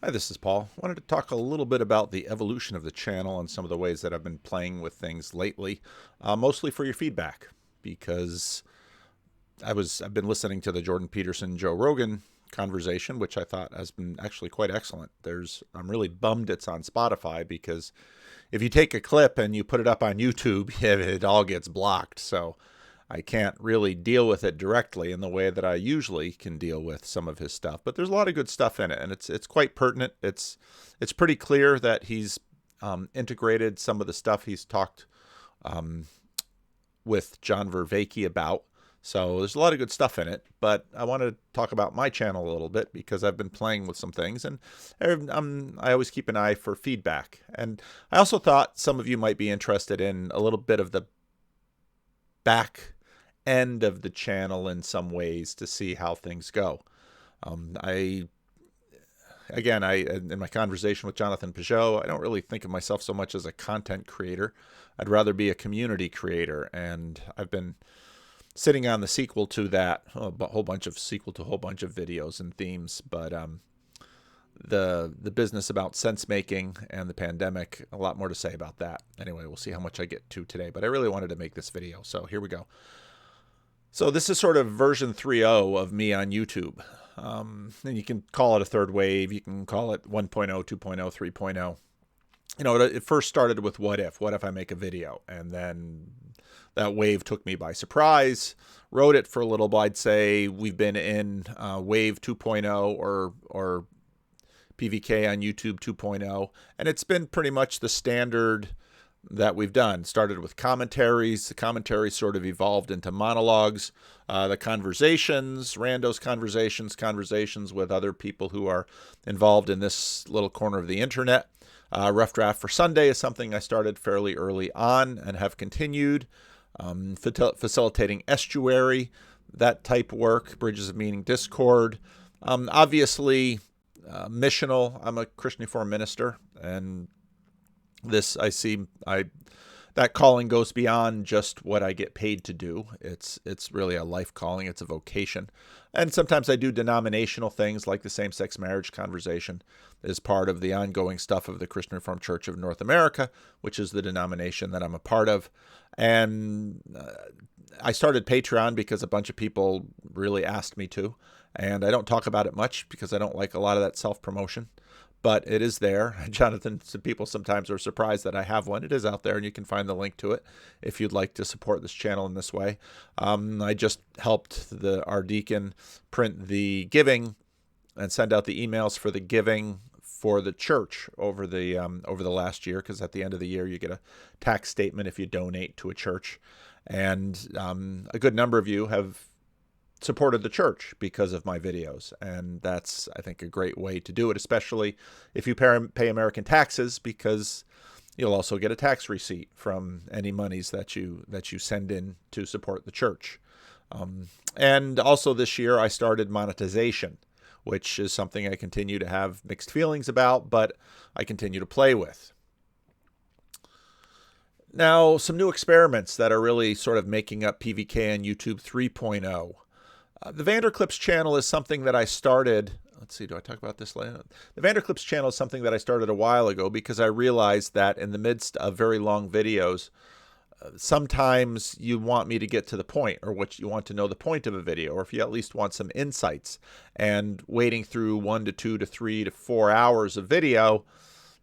Hi, this is Paul. I wanted to talk a little bit about the evolution of the channel and some of the ways that I've been playing with things lately, mostly for your feedback, because I've been listening to the Jordan Peterson Joe Rogan conversation, which I thought has been actually quite excellent. I'm really bummed it's on Spotify because if you take a clip and you put it up on YouTube, it all gets blocked. So I can't really deal with it directly in the way that I usually can deal with some of his stuff. But there's a lot of good stuff in it, and it's quite pertinent. It's pretty clear that he's integrated some of the stuff he's talked um, with John Vervaeke about. So there's a lot of good stuff in it, but I want to talk about my channel a little bit because I've been playing with some things, and I always keep an eye for feedback. And I also thought some of you might be interested in a little bit of the back end of the channel in some ways to see how things go. I again, I in my conversation with Jonathan Peugeot, I don't really think of myself so much as a content creator. I'd rather be a community creator, and I've been sitting on the sequel to that, a whole bunch of sequel to a whole bunch of videos and themes, but the business about sense making and the pandemic, a lot more to say about that. Anyway, we'll see how much I get to today, but I really wanted to make this video, so here we go. So this is sort of version 3.0 of me on YouTube. And you can call it a third wave. You can call it 1.0, 2.0, 3.0. You know, it first started with what if? What if I make a video? And then that wave took me by surprise. Wrote it for a little bit. I'd say we've been in wave 2.0 or PVK on YouTube 2.0. And it's been pretty much the standard that we've done. Started with commentaries. The commentaries sort of evolved into monologues. The conversations, randos conversations with other people who are involved in this little corner of the internet. Rough Draft for Sunday is something I started fairly early on and have continued. Facilitating estuary, that type work, Bridges of Meaning Discord. Obviously, missional. I'm a Christian Reformed minister, and this that calling goes beyond just what I get paid to do. It's really a life calling. It's a vocation. And sometimes I do denominational things like the same-sex marriage conversation is part of the ongoing stuff of the Christian Reformed Church of North America, which is the denomination that I'm a part of. And I started Patreon because a bunch of people really asked me to. And I don't talk about it much because I don't like a lot of that self-promotion. But it is there. Jonathan, some people sometimes are surprised that I have one. It is out there, and you can find the link to it if you'd like to support this channel in this way. I just helped our deacon print the giving and send out the emails for the giving for the church over the last year, because at the end of the year you get a tax statement if you donate to a church. And a good number of you have supported the church because of my videos, and that's, I think, a great way to do it, especially if you pay American taxes, because you'll also get a tax receipt from any monies that you send in to support the church. And also this year I started monetization, which is something I continue to have mixed feelings about, but I continue to play with. Now, some new experiments that are really sort of making up PVK and YouTube 3.0. The Vanderclips channel is something that I started. Let's see, do I talk about this later? The Vanderclips channel is something that I started a while ago because I realized that in the midst of very long videos, sometimes you want me to get to the point, or what you want to know the point of a video, or if you at least want some insights. And waiting through 1 to 2 to 3 to 4 hours of video,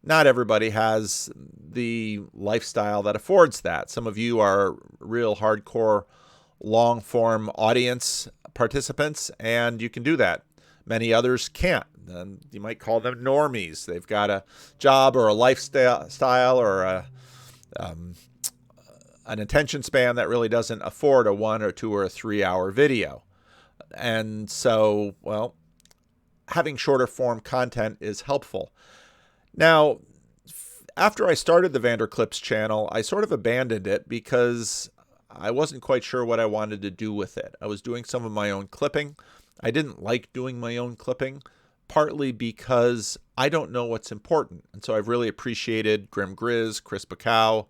not everybody has the lifestyle that affords that. Some of you are real hardcore long form audience participants, and you can do that. Many others can't. And you might call them normies. They've got a job or a lifestyle or an attention span that really doesn't afford a 1 or 2 or 3 hour video. And so, well, having shorter form content is helpful. Now, after I started the Vanderclips channel, I sort of abandoned it because I wasn't quite sure what I wanted to do with it. I was doing some of my own clipping. I didn't like doing my own clipping, partly because I don't know what's important. And so I've really appreciated Grim Grizz, Chris Bacow,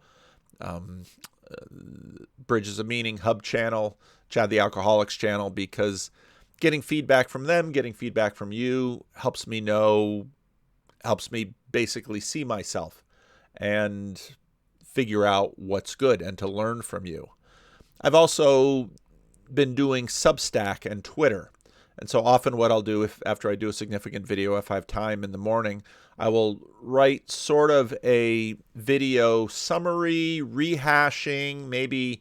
Bridges of Meaning, Hub channel, Chad the Alcoholics channel, because getting feedback from them, getting feedback from you helps me know helps me basically see myself and figure out what's good and to learn from you. I've also been doing Substack and Twitter. And so often what I'll do after I do a significant video, if I have time in the morning, I will write sort of a video summary, rehashing, maybe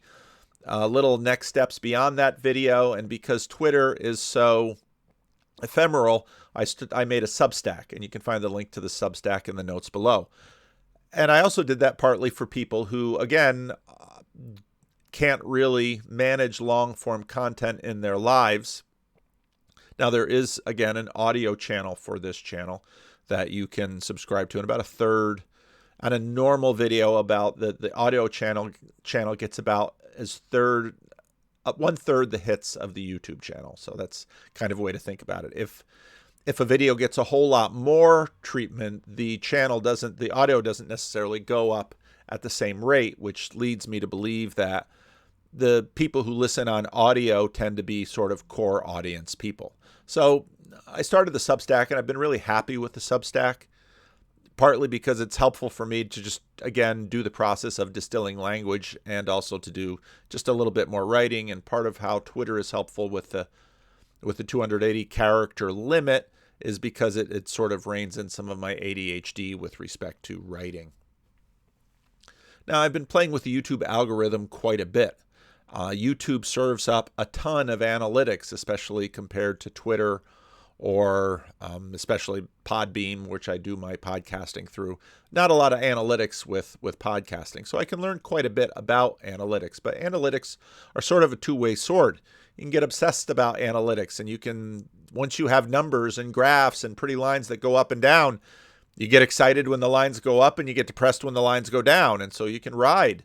little next steps beyond that video. And because Twitter is so ephemeral, I made a Substack, and you can find the link to the Substack in the notes below. And I also did that partly for people who, again, can't really manage long-form content in their lives. Now, there is, again, an audio channel for this channel that you can subscribe to, and about a third on a normal video about the audio channel gets about one third the hits of the YouTube channel. So that's kind of a way to think about it. If a video gets a whole lot more treatment, the audio doesn't necessarily go up at the same rate, which leads me to believe that the people who listen on audio tend to be sort of core audience people. So I started the Substack, and I've been really happy with the Substack, partly because it's helpful for me to just, again, do the process of distilling language and also to do just a little bit more writing. And part of how Twitter is helpful with the 280 character limit is because it sort of reins in some of my ADHD with respect to writing. Now, I've been playing with the YouTube algorithm quite a bit. YouTube serves up a ton of analytics, especially compared to Twitter or especially Podbean, which I do my podcasting through. Not a lot of analytics with podcasting. So I can learn quite a bit about analytics. But analytics are sort of a two-way sword. You can get obsessed about analytics, and you can, once you have numbers and graphs and pretty lines that go up and down, you get excited when the lines go up and you get depressed when the lines go down. And so you can ride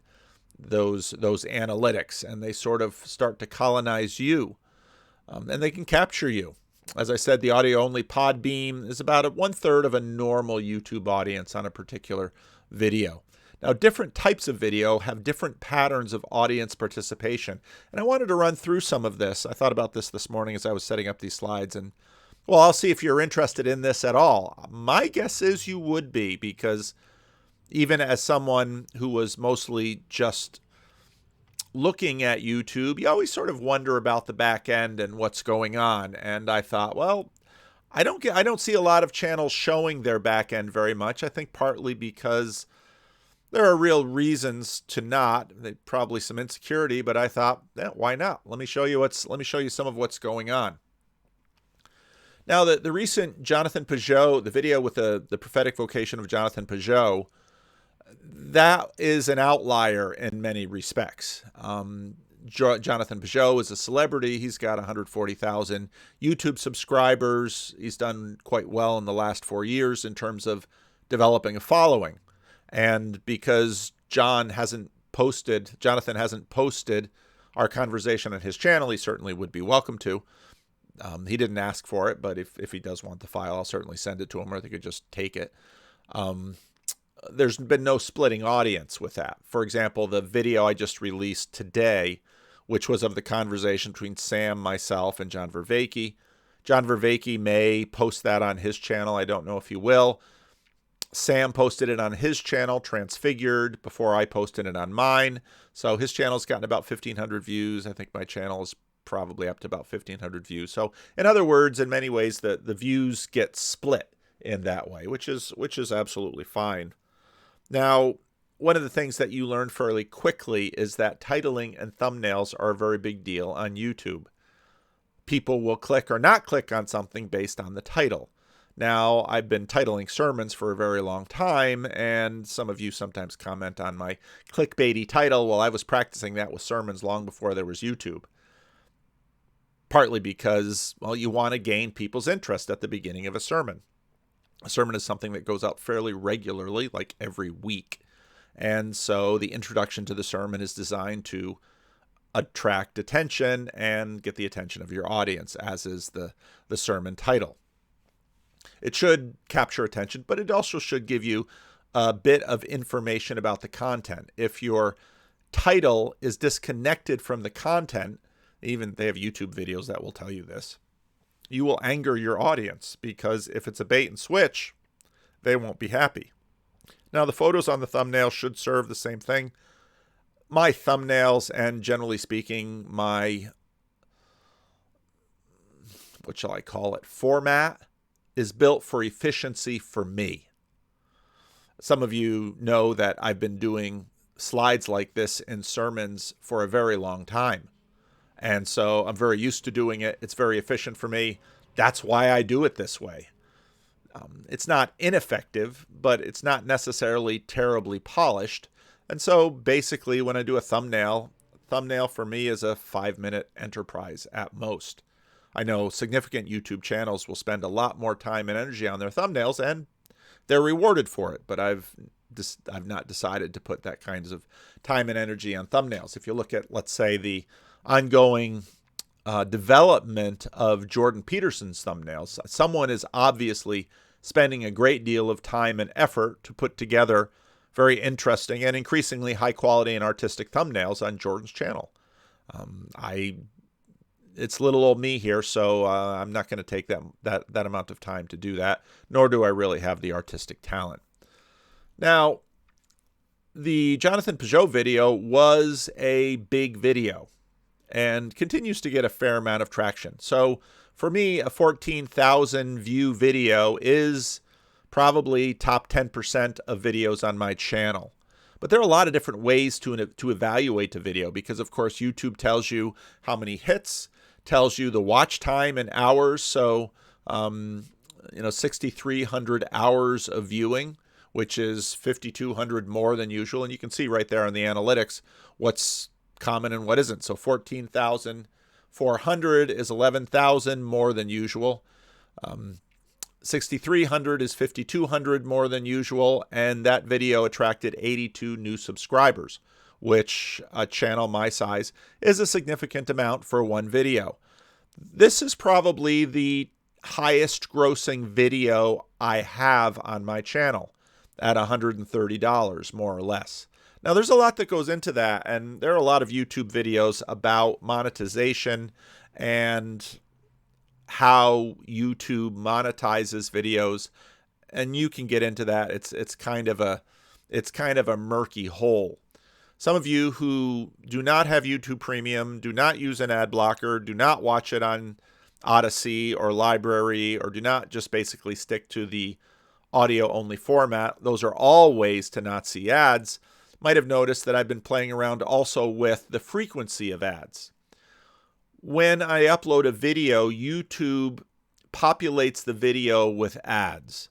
those analytics, and they sort of start to colonize you, and they can capture you. As I said, the audio-only Podbean is about 1/3 of a normal YouTube audience on a particular video. Now, different types of video have different patterns of audience participation, and I wanted to run through some of this. I thought about this morning as I was setting up these slides, and well, I'll see if you're interested in this at all. My guess is you would be, because even as someone who was mostly just looking at YouTube, you always sort of wonder about the back end and what's going on. And I thought, well, I don't see a lot of channels showing their back end very much. I think partly because there are real reasons to not. Probably some insecurity, but I thought, yeah, why not? Let me show you some of what's going on. Now, the recent Jonathan Pageau, the video with the prophetic vocation of Jonathan Pageau, that is an outlier in many respects. Jonathan Pageau is a celebrity. He's got 140,000 YouTube subscribers. He's done quite well in the last 4 years in terms of developing a following. And because Jonathan hasn't posted our conversation on his channel, he certainly would be welcome to. He didn't ask for it, but if he does want the file, I'll certainly send it to him, or they could just take it. There's been no splitting audience with that. For example, the video I just released today, which was of the conversation between Sam, myself, and John Vervaeke. John Vervaeke may post that on his channel. I don't know if he will. Sam posted it on his channel, Transfigured, before I posted it on mine. So his channel's gotten about 1,500 views. I think my channel is probably up to about 1,500 views. So in other words, in many ways, the views get split in that way, which is absolutely fine. Now, one of the things that you learn fairly quickly is that titling and thumbnails are a very big deal on YouTube. People will click or not click on something based on the title. Now, I've been titling sermons for a very long time, and some of you sometimes comment on my clickbaity title. Well, I was practicing that with sermons long before there was YouTube. Partly because, well, you want to gain people's interest at the beginning of a sermon. A sermon is something that goes out fairly regularly, like every week. And so the introduction to the sermon is designed to attract attention and get the attention of your audience, as is the sermon title. It should capture attention, but it also should give you a bit of information about the content. If your title is disconnected from the content, even they have YouTube videos that will tell you this, you will anger your audience, because if it's a bait and switch, they won't be happy. Now, the photos on the thumbnail should serve the same thing. My thumbnails and, generally speaking, my, what shall I call it, format is built for efficiency for me. Some of you know that I've been doing slides like this in sermons for a very long time. And so I'm very used to doing it. It's very efficient for me. That's why I do it this way. It's not ineffective, but it's not necessarily terribly polished. And so basically when I do a thumbnail for me is a 5-minute enterprise at most. I know significant YouTube channels will spend a lot more time and energy on their thumbnails, and they're rewarded for it. But I've not decided to put that kinds of time and energy on thumbnails. If you look at, let's say, the ongoing development of Jordan Peterson's thumbnails, someone is obviously spending a great deal of time and effort to put together very interesting and increasingly high quality and artistic thumbnails on Jordan's channel. It's little old me here, so I'm not going to take that amount of time to do that, nor do I really have the artistic talent. Now, the Jonathan Pageau video was a big video and continues to get a fair amount of traction. So for me, a 14,000 view video is probably top 10% of videos on my channel. But there are a lot of different ways to evaluate a video because, of course, YouTube tells you how many hits, tells you the watch time in hours. So, 6,300 hours of viewing, which is 5,200 more than usual. And you can see right there on the analytics what's common and what isn't. So 14,400 is 11,000 more than usual. 6,300 is 5,200 more than usual. And that video attracted 82 new subscribers, which a channel my size is a significant amount for one video. This is probably the highest grossing video I have on my channel at $130, more or less. Now, there's a lot that goes into that, and there are a lot of YouTube videos about monetization and how YouTube monetizes videos, and you can get into that. It's kind of a murky hole. Some of you who do not have YouTube Premium, do not use an ad blocker, do not watch it on Odyssey or Library, or do not just basically stick to the audio-only format, those are all ways to not see ads, might have noticed that I've been playing around also with the frequency of ads. When I upload a video, YouTube populates the video with ads.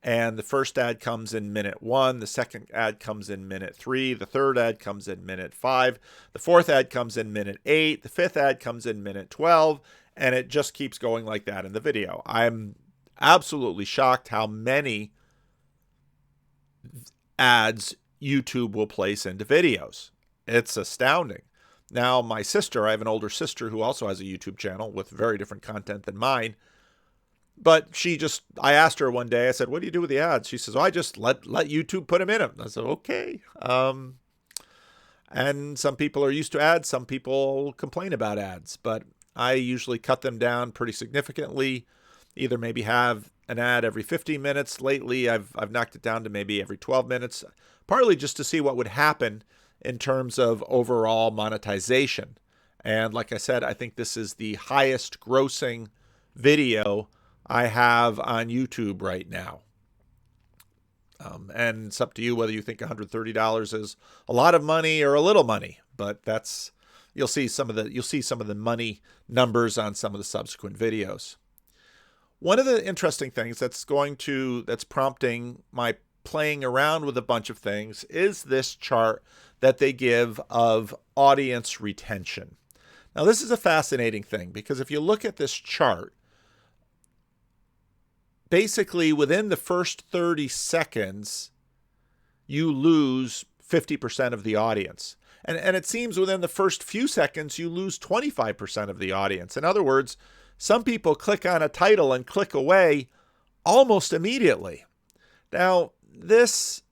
And the first ad comes in minute 1, the second ad comes in minute 3, the third ad comes in minute 5, the fourth ad comes in minute 8, the fifth ad comes in minute 12, and it just keeps going like that in the video. I'm absolutely shocked how many ads YouTube will place into videos. It's astounding. Now, my sister, I have an older sister who also has a YouTube channel with very different content than mine. But I asked her one day, I said, what do you do with the ads? She says, I just let YouTube put them in them. I said, okay. And some people are used to ads. Some people complain about ads, but I usually cut them down pretty significantly. Either maybe have an ad every 15 minutes. Lately, I've knocked it down to maybe every 12 minutes, partly just to see what would happen in terms of overall monetization. And like I said, I think this is the highest grossing video I have on YouTube right now. And it's up to you whether you think $130 is a lot of money or a little money, but you'll see some of the money numbers on some of the subsequent videos. One of the interesting things that's prompting my playing around with a bunch of things is this chart that they give of audience retention. Now, this is a fascinating thing because if you look at this chart, basically within the first 30 seconds, you lose 50% of the audience. And it seems within the first few seconds, you lose 25% of the audience. In other words, some people click on a title and click away almost immediately. Now, this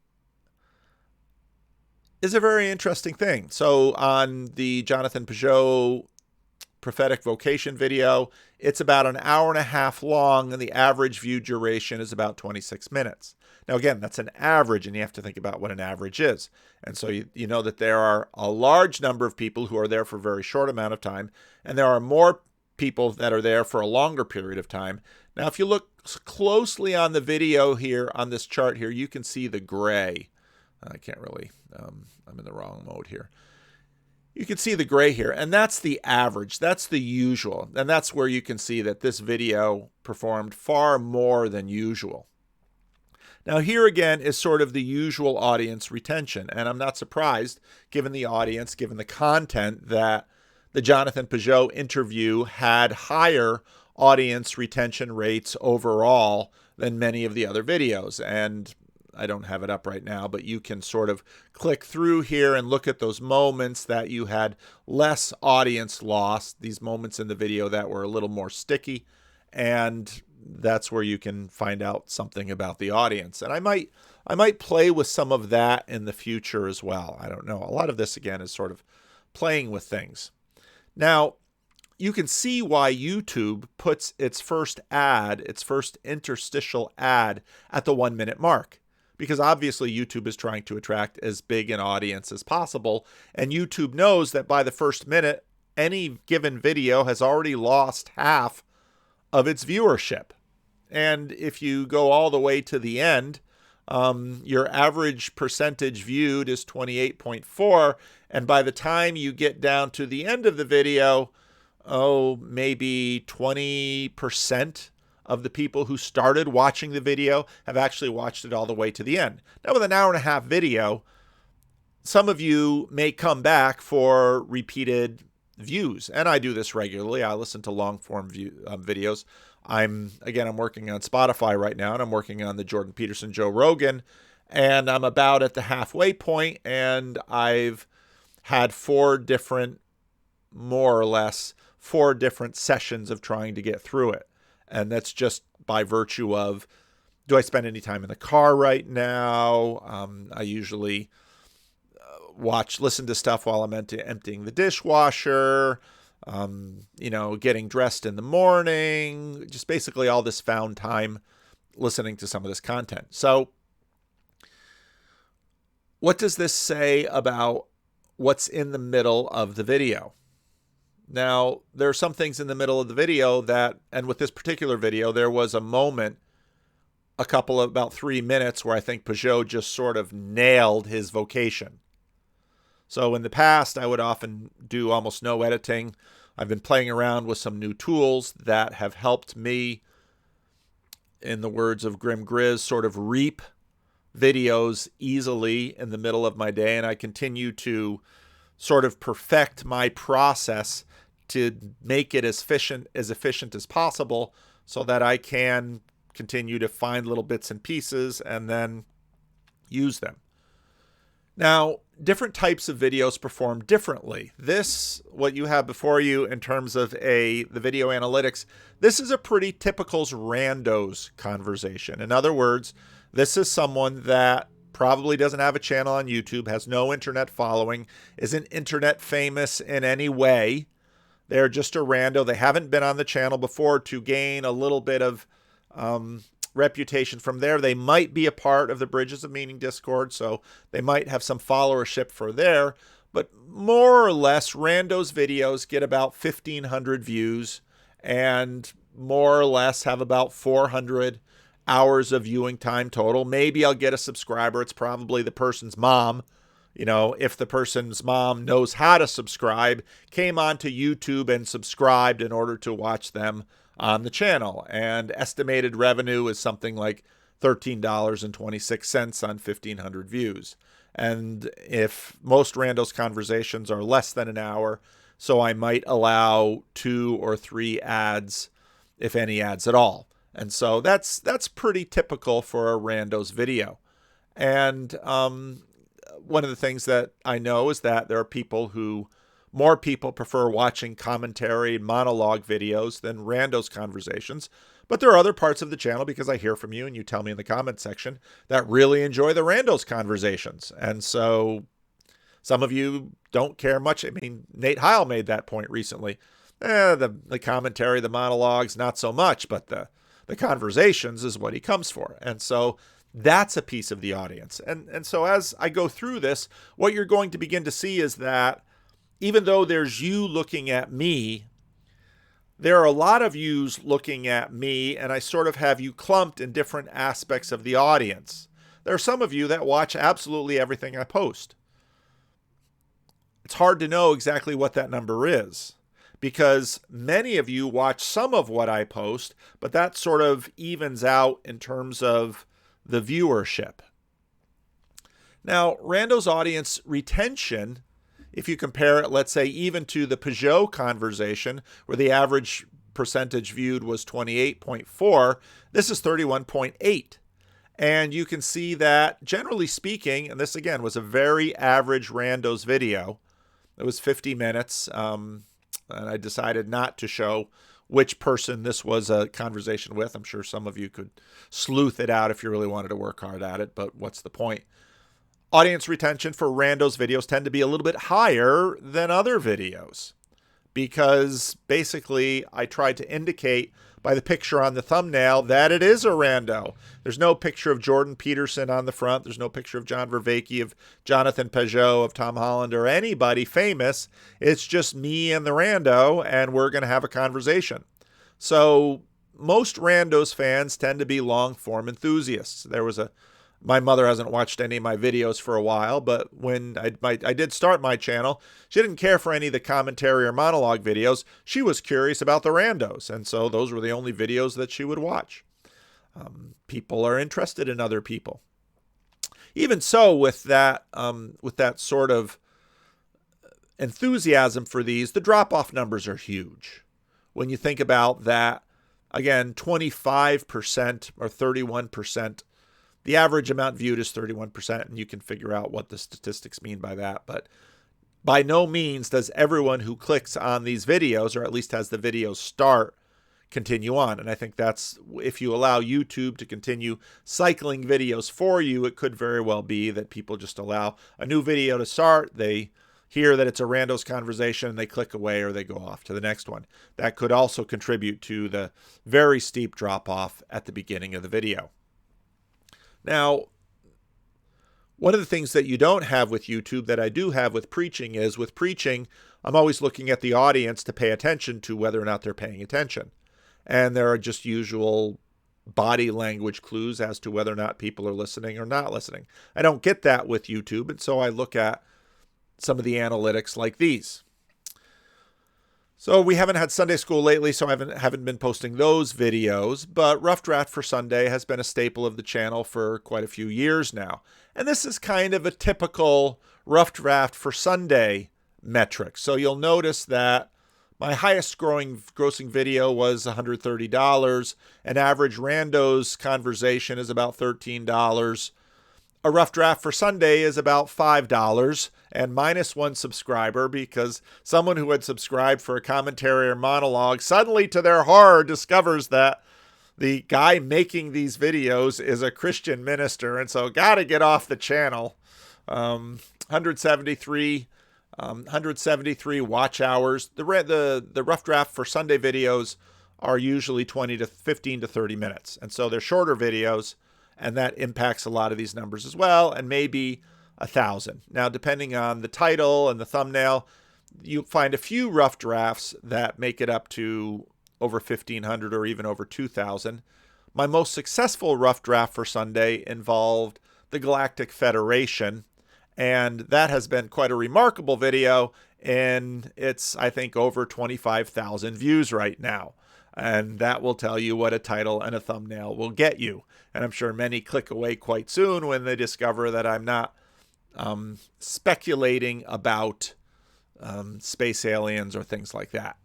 is a very interesting thing. So on the Jonathan Pageau prophetic vocation video. It's about an hour and a half long, and the average view duration is about 26 minutes. Now, again, that's an average, and you have to think about what an average is. And so you know that there are a large number of people who are there for a very short amount of time, and there are more people that are there for a longer period of time. Now, if you look closely on the video here, on this chart here, you can see the gray. I can't really, I'm in the wrong mode here. You can see the gray here, and that's the average. That's the usual. And that's where you can see that this video performed far more than usual. Now, here again is sort of the usual audience retention, and I'm not surprised, given the audience, given the content, that the Jonathan Pageau interview had higher audience retention rates overall than many of the other videos. And I don't have it up right now, but you can sort of click through here and look at those moments that you had less audience loss, these moments in the video that were a little more sticky, and that's where you can find out something about the audience. And I might play with some of that in the future as well. I don't know. A lot of this, again, is sort of playing with things. Now, you can see why YouTube puts its first ad, its first interstitial ad, at the 1 minute mark. Because obviously YouTube is trying to attract as big an audience as possible. And YouTube knows that by the first minute, any given video has already lost half of its viewership. And if you go all the way to the end, your average percentage viewed is 28.4. And by the time you get down to the end of the video, maybe 20% of the people who started watching the video have actually watched it all the way to the end. Now, with an hour and a half video, some of you may come back for repeated views. And I do this regularly. I listen to long form videos. I'm working on Spotify right now, and I'm working on the Jordan Peterson, Joe Rogan, and I'm about at the halfway point, and I've had more or less four different sessions of trying to get through it. And that's just by virtue of, do I spend any time in the car right now? I usually listen to stuff while I'm emptying the dishwasher, getting dressed in the morning, just basically all this found time listening to some of this content. So what does this say about what's in the middle of the video? Now, there are some things in the middle of the video and with this particular video, there was a moment, about 3 minutes, where I think Pageau just sort of nailed his vocation. So in the past, I would often do almost no editing. I've been playing around with some new tools that have helped me, in the words of Grim Grizz, sort of reap videos easily in the middle of my day. And I continue to sort of perfect my process to make it as efficient as possible so that I can continue to find little bits and pieces and then use them. Now, different types of videos perform differently. What you have before you in terms of the video analytics, this is a pretty typical randos conversation. In other words, this is someone that probably doesn't have a channel on YouTube, has no internet following, isn't internet famous in any way. They're just a rando. They haven't been on the channel before to gain a little bit of reputation from there. They might be a part of the Bridges of Meaning Discord, so they might have some followership for there. But more or less, randos videos get about 1,500 views and more or less have about 400 hours of viewing time total. Maybe I'll get a subscriber. It's probably the person's mom. If the person's mom knows how to subscribe, came onto YouTube and subscribed in order to watch them on the channel. And estimated revenue is something like $13.26 on 1,500 views. And if most randos conversations are less than an hour, so I might allow 2 or 3 ads, if any ads at all. And so that's pretty typical for a randos video. And one of the things that I know is that there are more people prefer watching commentary monologue videos than randos conversations. But there are other parts of the channel, because I hear from you and you tell me in the comment section, that really enjoy the randos conversations. And so some of you don't care much. I mean, Nate Heil made that point recently. The commentary, the monologues, not so much, but the conversations is what he comes for. And so that's a piece of the audience. And so as I go through this, what you're going to begin to see is that even though there's you looking at me, there are a lot of yous looking at me, and I sort of have you clumped in different aspects of the audience. There are some of you that watch absolutely everything I post. It's hard to know exactly what that number is, because many of you watch some of what I post, but that sort of evens out in terms of the viewership. Now, Rando's audience retention, if you compare it, let's say, even to the Peugeot conversation, where the average percentage viewed was 28.4, this is 31.8. And you can see that, generally speaking, and this again was a very average Rando's video. It was 50 minutes, and I decided not to show which person this was a conversation with. I'm sure some of you could sleuth it out if you really wanted to work hard at it, but what's the point? Audience retention for Rando's videos tend to be a little bit higher than other videos because basically I tried to indicate by the picture on the thumbnail that it is a Rando. There's no picture of Jordan Peterson on the front. There's no picture of John Vervaeke, of Jonathan Peugeot, of Tom Holland, or anybody famous. It's just me and the Rando, and we're going to have a conversation. So most Rando's fans tend to be long-form enthusiasts. My mother hasn't watched any of my videos for a while, but when I did start my channel, she didn't care for any of the commentary or monologue videos. She was curious about the Randos, and so those were the only videos that she would watch. People are interested in other people. Even so, with that sort of enthusiasm for these, the drop-off numbers are huge. When you think about that, again, 25% or 31%. The average amount viewed is 31%, and you can figure out what the statistics mean by that. But by no means does everyone who clicks on these videos, or at least has the video start, continue on. And I think that's, if you allow YouTube to continue cycling videos for you, it could very well be that people just allow a new video to start. They hear that it's a Rando's conversation, and they click away or they go off to the next one. That could also contribute to the very steep drop-off at the beginning of the video. Now, one of the things that you don't have with YouTube that I do have with preaching is, with preaching, I'm always looking at the audience to pay attention to whether or not they're paying attention. And there are just usual body language clues as to whether or not people are listening or not listening. I don't get that with YouTube, and so I look at some of the analytics like these. So we haven't had Sunday school lately, so I haven't been posting those videos, but Rough Draft for Sunday has been a staple of the channel for quite a few years now. And this is kind of a typical Rough Draft for Sunday metric. So you'll notice that my highest grossing video was $130. An average Rando's conversation is about $13. A Rough Draft for Sunday is about $5 and minus one subscriber, because someone who had subscribed for a commentary or monologue suddenly, to their horror, discovers that the guy making these videos is a Christian minister, and so got to get off the channel. 173 watch hours. The Rough Draft for Sunday videos are usually 15 to 30 minutes, and so they're shorter videos. And that impacts a lot of these numbers as well, and maybe 1,000. Now, depending on the title and the thumbnail, you find a few rough drafts that make it up to over 1,500 or even over 2,000. My most successful rough draft for Sunday involved the Galactic Federation, and that has been quite a remarkable video, and it's, I think, over 25,000 views right now. And that will tell you what a title and a thumbnail will get you. And I'm sure many click away quite soon when they discover that I'm not speculating about space aliens or things like that.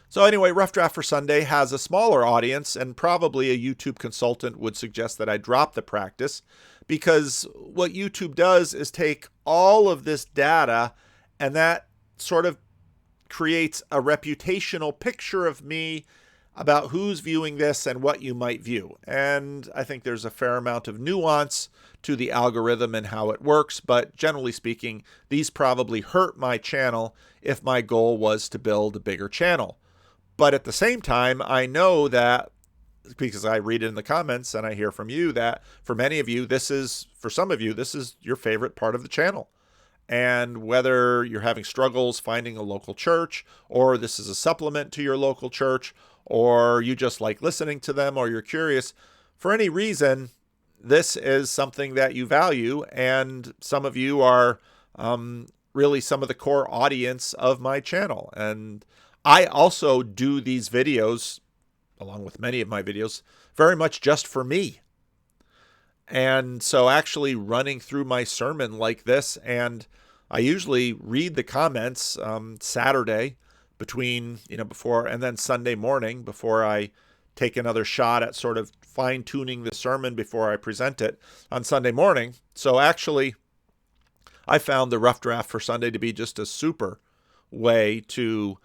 So anyway, Rough Draft for Sunday has a smaller audience, and probably a YouTube consultant would suggest that I drop the practice, because what YouTube does is take all of this data, and that sort of creates a reputational picture of me. about who's viewing this and what you might view. And I think there's a fair amount of nuance to the algorithm and how it works, but generally speaking, these probably hurt my channel if my goal was to build a bigger channel. But at the same time, I know that, because I read it in the comments and I hear from you, that for many of you, for some of you, this is your favorite part of the channel. And whether you're having struggles finding a local church, or this is a supplement to your local church, or you just like listening to them, or you're curious, for any reason, this is something that you value. And some of you are really some of the core audience of my channel. And I also do these videos, along with many of my videos, very much just for me. And so actually running through my sermon like this, and I usually read the comments Saturday between, before, and then Sunday morning before I take another shot at sort of fine tuning the sermon before I present it on Sunday morning. So actually, I found the rough draft for Sunday to be just a super way to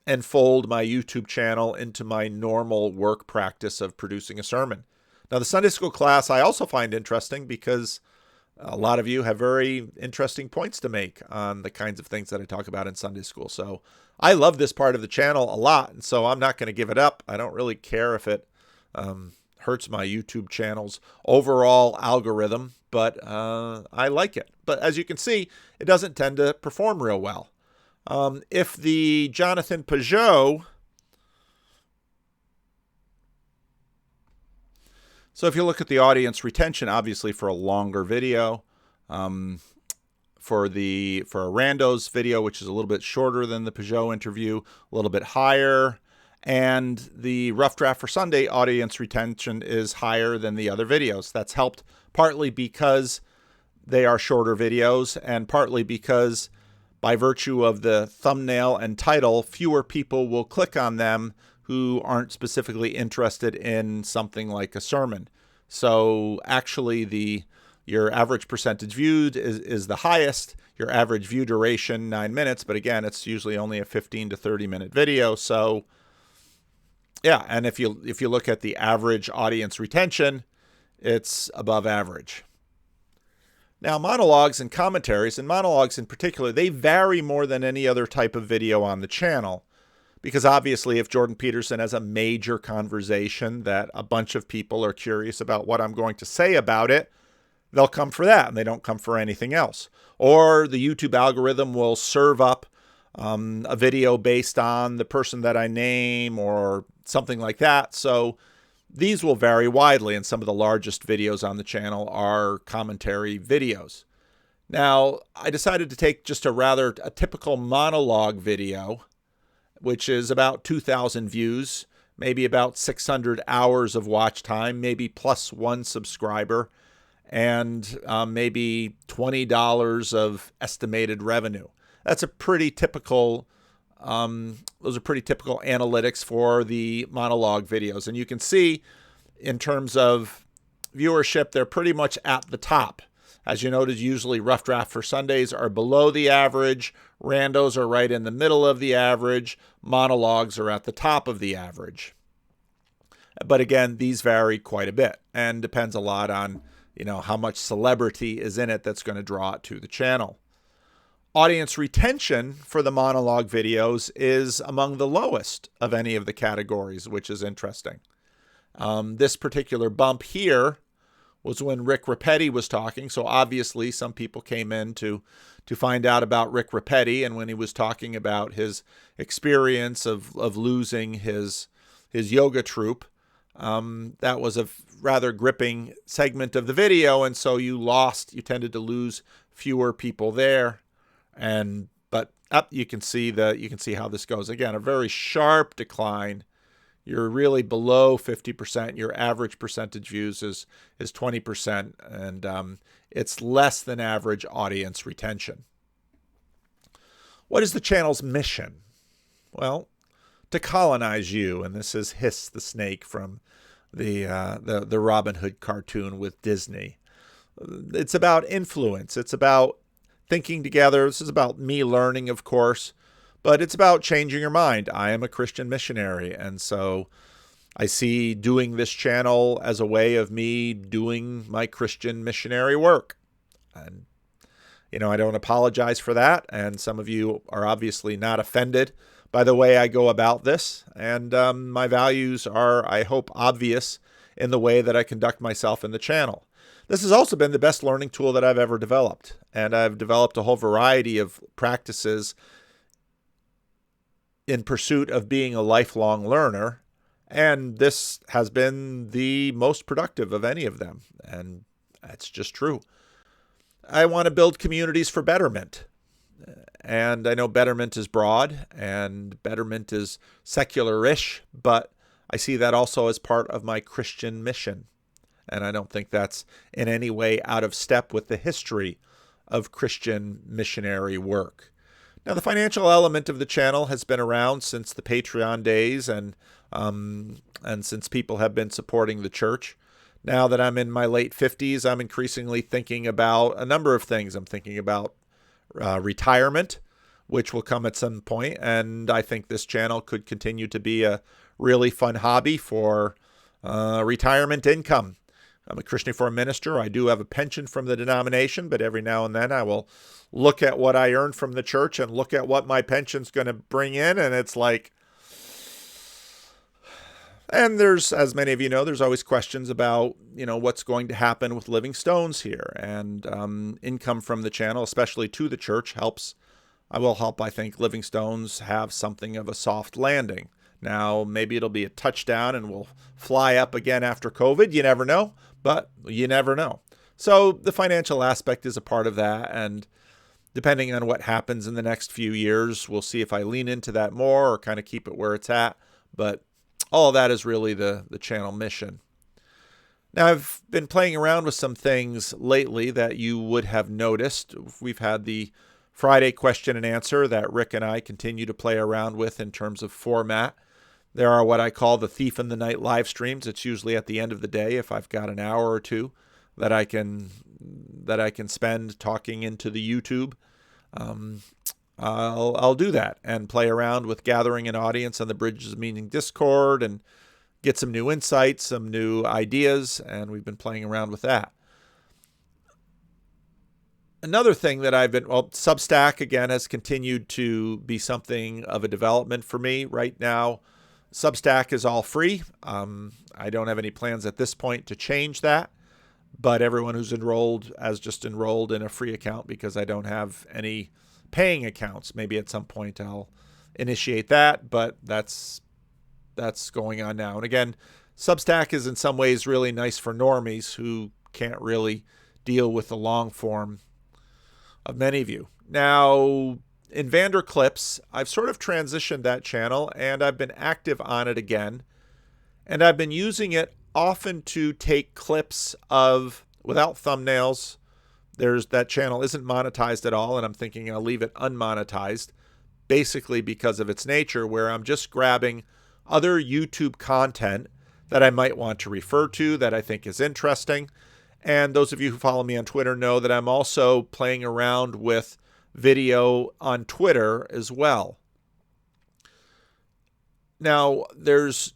enfold my YouTube channel into my normal work practice of producing a sermon. Now, the Sunday school class I also find interesting because a lot of you have very interesting points to make on the kinds of things that I talk about in Sunday school. So I love this part of the channel a lot, and so I'm not going to give it up. I don't really care if it hurts my YouTube channel's overall algorithm, but I like it. But as you can see, it doesn't tend to perform real well. If the Jonathan Pageau, so if you look at the audience retention, obviously for a longer video, for a Rando's video, which is a little bit shorter than the Pageau interview, a little bit higher, and the Rough Draft for Sunday audience retention is higher than the other videos. That's helped partly because they are shorter videos, and partly because by virtue of the thumbnail and title, fewer people will click on them who aren't specifically interested in something like a sermon. So actually your average percentage viewed is the highest. Your average view duration, 9 minutes, but again, it's usually only a 15 to 30 minute video. So yeah, and if you look at the average audience retention, it's above average. Now, monologues and commentaries, and monologues in particular, they vary more than any other type of video on the channel. Because obviously, if Jordan Peterson has a major conversation that a bunch of people are curious about what I'm going to say about it, they'll come for that, and they don't come for anything else. Or the YouTube algorithm will serve up a video based on the person that I name or something like that. So these will vary widely, and some of the largest videos on the channel are commentary videos. Now, I decided to take just a typical monologue video, which is about 2,000 views, maybe about 600 hours of watch time, maybe plus one subscriber, and maybe $20 of estimated revenue. That's a pretty typical, those are pretty typical analytics for the monologue videos. And you can see in terms of viewership, they're pretty much at the top. As you noted, usually Rough Draft for Sundays are below the average. Randos are right in the middle of the average. Monologues are at the top of the average. But again, these vary quite a bit and depends a lot on, how much celebrity is in it that's going to draw it to the channel. Audience retention for the monologue videos is among the lowest of any of the categories, which is interesting. This particular bump here was when Rick Repetti was talking. So obviously some people came in to find out about Rick Repetti, and when he was talking about his experience of losing his yoga troupe, that was a rather gripping segment of the video, and so you tended to lose fewer people there. But you can see how this goes. Again, a very sharp decline. You're really below 50%. Your average percentage views is 20%, and it's less than average audience retention. What is the channel's mission? Well, to colonize you, and this is Hiss the Snake from the Robin Hood cartoon with Disney. It's about influence. It's about thinking together. This is about me learning, of course, but it's about changing your mind. I am a Christian missionary, and so I see doing this channel as a way of me doing my Christian missionary work. And, I don't apologize for that. And some of you are obviously not offended by the way I go about this. And my values are, I hope, obvious in the way that I conduct myself in the channel. This has also been the best learning tool that I've ever developed. And I've developed a whole variety of practices in pursuit of being a lifelong learner. And this has been the most productive of any of them. And that's just true. I want to build communities for betterment. And I know betterment is broad and betterment is secular-ish, but I see that also as part of my Christian mission. And I don't think that's in any way out of step with the history of Christian missionary work. Now, the financial element of the channel has been around since the Patreon days and since people have been supporting the church. Now that I'm in my late 50s, I'm increasingly thinking about a number of things. I'm thinking about retirement, which will come at some point, and I think this channel could continue to be a really fun hobby for retirement income. I'm a Christian Reformed minister. I do have a pension from the denomination, but every now and then I will look at what I earn from the church and look at what my pension's going to bring in, and it's like, and there's, as many of you know, there's always questions about, what's going to happen with Living Stones here. And income from the channel, especially to the church, will help, I think, Living Stones have something of a soft landing. Now, maybe it'll be a touchdown and we'll fly up again after COVID. You never know, but you never know. So the financial aspect is a part of that. And depending on what happens in the next few years, we'll see if I lean into that more or kind of keep it where it's at. But all of that is really the channel mission. Now, I've been playing around with some things lately that you would have noticed. We've had the Friday question and answer that Rick and I continue to play around with in terms of format. There are what I call the Thief in the Night live streams. It's usually at the end of the day if I've got an hour or two that I can spend talking into the YouTube. I'll do that and play around with gathering an audience on the Bridges of Meaning Discord and get some new insights, some new ideas, and we've been playing around with that. Another thing that Substack, again, has continued to be something of a development for me. Right now, Substack is all free. I don't have any plans at this point to change that, but everyone who's enrolled has just enrolled in a free account because I don't have any paying accounts. Maybe at some point I'll initiate that, but that's going on now. And again, Substack is in some ways really nice for normies who can't really deal with the long form of many of you. Now, in Vanderclips, I've sort of transitioned that channel and I've been active on it again. And I've been using it often to take clips without thumbnails. That channel isn't monetized at all, and I'm thinking I'll leave it unmonetized, basically because of its nature, where I'm just grabbing other YouTube content that I might want to refer to that I think is interesting. And those of you who follow me on Twitter know that I'm also playing around with video on Twitter as well. Now,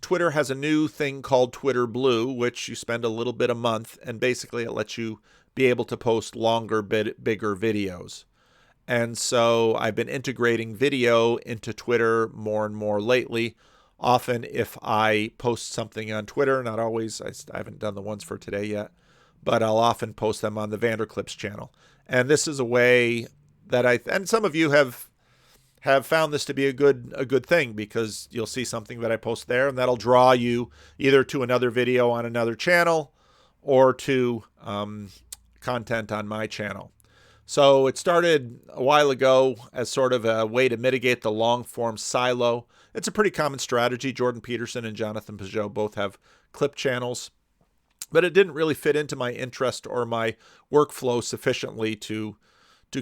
Twitter has a new thing called Twitter Blue, which you spend a little bit a month, and basically it lets you be able to post longer, bigger videos. And so I've been integrating video into Twitter more and more lately. Often if I post something on Twitter, not always, I haven't done the ones for today yet, but I'll often post them on the Vanderclips channel. And this is a way that and some of you have found this to be a good thing, because you'll see something that I post there and that'll draw you either to another video on another channel or to content on my channel. So it started a while ago as sort of a way to mitigate the long form silo. It's a pretty common strategy. Jordan Peterson and Jonathan Pageau both have clip channels, but it didn't really fit into my interest or my workflow sufficiently to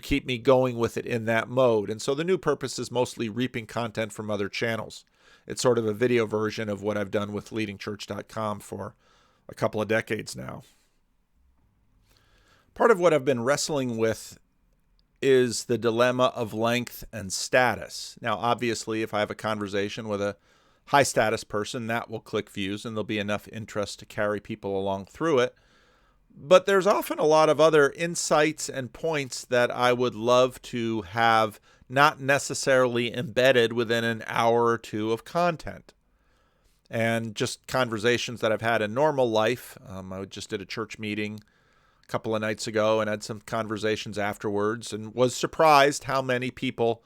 keep me going with it in that mode. And so the new purpose is mostly reaping content from other channels. It's sort of a video version of what I've done with leadingchurch.com for a couple of decades now. Part of what I've been wrestling with is the dilemma of length and status. Now, obviously, if I have a conversation with a high status person, that will click views and there'll be enough interest to carry people along through it. But there's often a lot of other insights and points that I would love to have not necessarily embedded within an hour or two of content. And just conversations that I've had in normal life. I just did a church meeting a couple of nights ago and had some conversations afterwards and was surprised how many people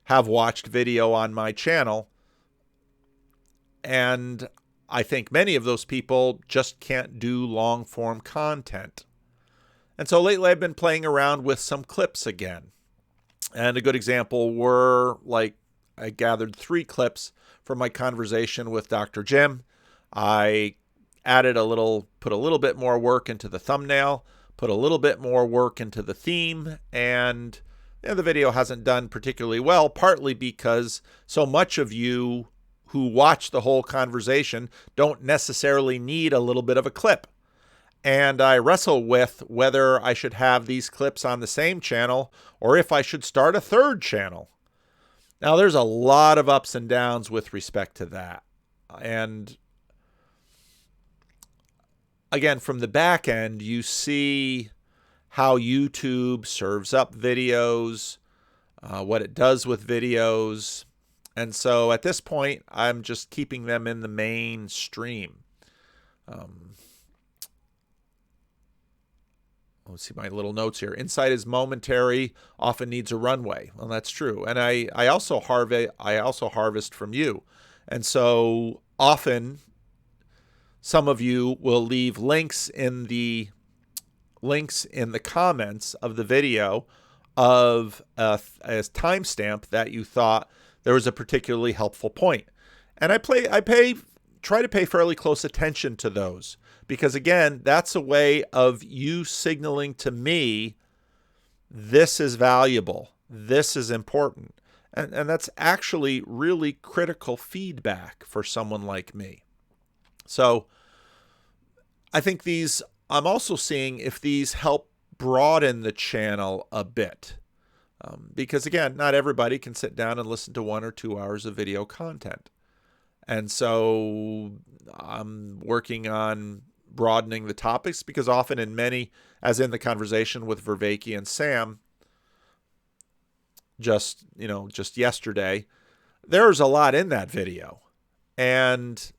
have watched video on my channel. And I think many of those people just can't do long form content. And so lately I've been playing around with some clips again. And a good example were, like, I gathered 3 clips from my conversation with Dr. Jim. I put a little bit more work into the thumbnail, put a little bit more work into the theme, and the video hasn't done particularly well, partly because so much of you who watch the whole conversation don't necessarily need a little bit of a clip. And I wrestle with whether I should have these clips on the same channel or if I should start a 3rd channel. Now, there's a lot of ups and downs with respect to that. And again, from the back end, you see how YouTube serves up videos, what it does with videos. And so at this point, I'm just keeping them in the mainstream. Let's see my little notes here. Insight is momentary, often needs a runway. Well, that's true. And I also harvest from you. And so often some of you will leave links in the comments of the video of a timestamp that you thought there was a particularly helpful point. And I try to pay fairly close attention to those. Because again, that's a way of you signaling to me, this is valuable, this is important. And that's actually really critical feedback for someone like me. So I think I'm also seeing if these help broaden the channel a bit. Because again, not everybody can sit down and listen to 1 or 2 hours of video content. And so I'm working on broadening the topics because often as in the conversation with Vervaeke and Sam just yesterday, there's a lot in that video. And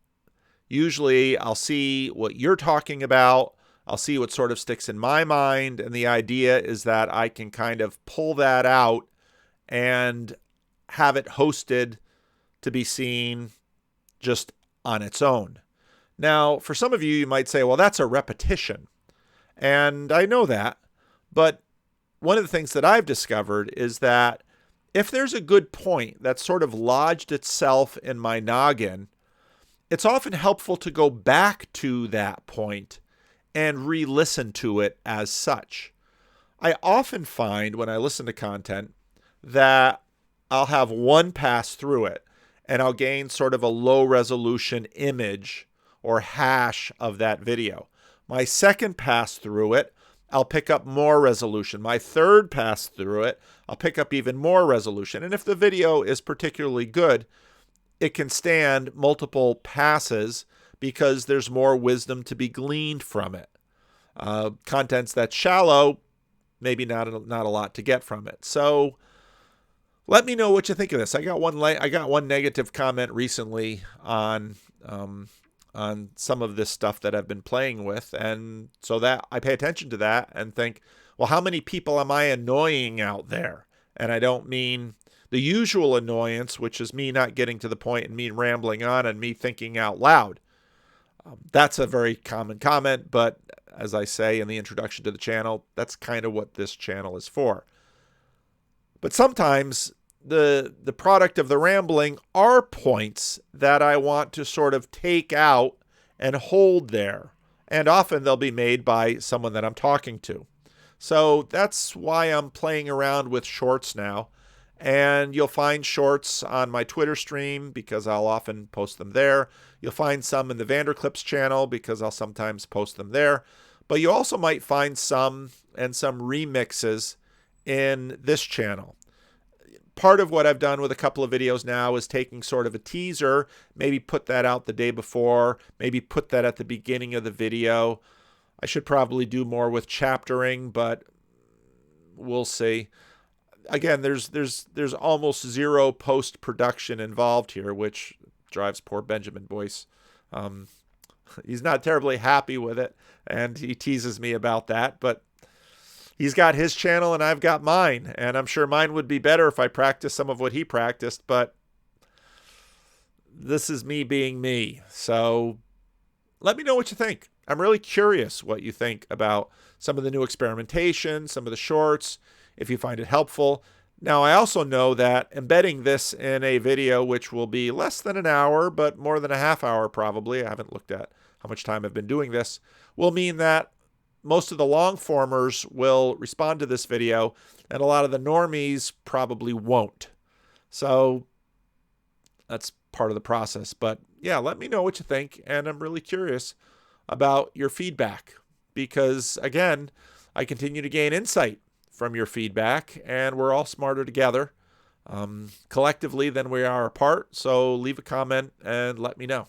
usually I'll see what you're talking about. I'll see what sort of sticks in my mind. And the idea is that I can kind of pull that out and have it hosted to be seen just on its own. Now, for some of you, you might say, well, that's a repetition. And I know that. But one of the things that I've discovered is that if there's a good point that sort of lodged itself in my noggin, it's often helpful to go back to that point and re-listen to it as such. I often find when I listen to content that I'll have one pass through it and I'll gain sort of a low resolution image or hash of that video. My second pass through it, I'll pick up more resolution. My third pass through it, I'll pick up even more resolution. And if the video is particularly good, it can stand multiple passes because there's more wisdom to be gleaned from it. Contents that's shallow, maybe not a lot to get from it. So let me know what you think of this. I got one negative comment recently on some of this stuff that I've been playing with, and so that I pay attention to that and think, well, how many people am I annoying out there? And I don't mean the usual annoyance, which is me not getting to the point and me rambling on and me thinking out loud. That's a very common comment, but as I say in the introduction to the channel, that's kind of what this channel is for. But sometimes the product of the rambling are points that I want to sort of take out and hold there. And often they'll be made by someone that I'm talking to. So that's why I'm playing around with shorts now. And you'll find shorts on my Twitter stream because I'll often post them there. You'll find some in the Vanderclips channel because I'll sometimes post them there. But you also might find some remixes in this channel. Part of what I've done with a couple of videos now is taking sort of a teaser, maybe put that out the day before, maybe put that at the beginning of the video. I should probably do more with chaptering, but we'll see. Again, there's almost zero post-production involved here, which drives poor Benjamin Boyce. He's not terribly happy with it, and he teases me about that, but he's got his channel and I've got mine, and I'm sure mine would be better if I practiced some of what he practiced, but this is me being me. So let me know what you think. I'm really curious what you think about some of the new experimentation, some of the shorts, if you find it helpful. Now, I also know that embedding this in a video, which will be less than an hour, but more than a half hour probably, I haven't looked at how much time I've been doing this, will mean that most of the long formers will respond to this video, and a lot of the normies probably won't. So that's part of the process. But yeah, let me know what you think, and I'm really curious about your feedback, because again, I continue to gain insight from your feedback, and we're all smarter together collectively than we are apart. So leave a comment and let me know.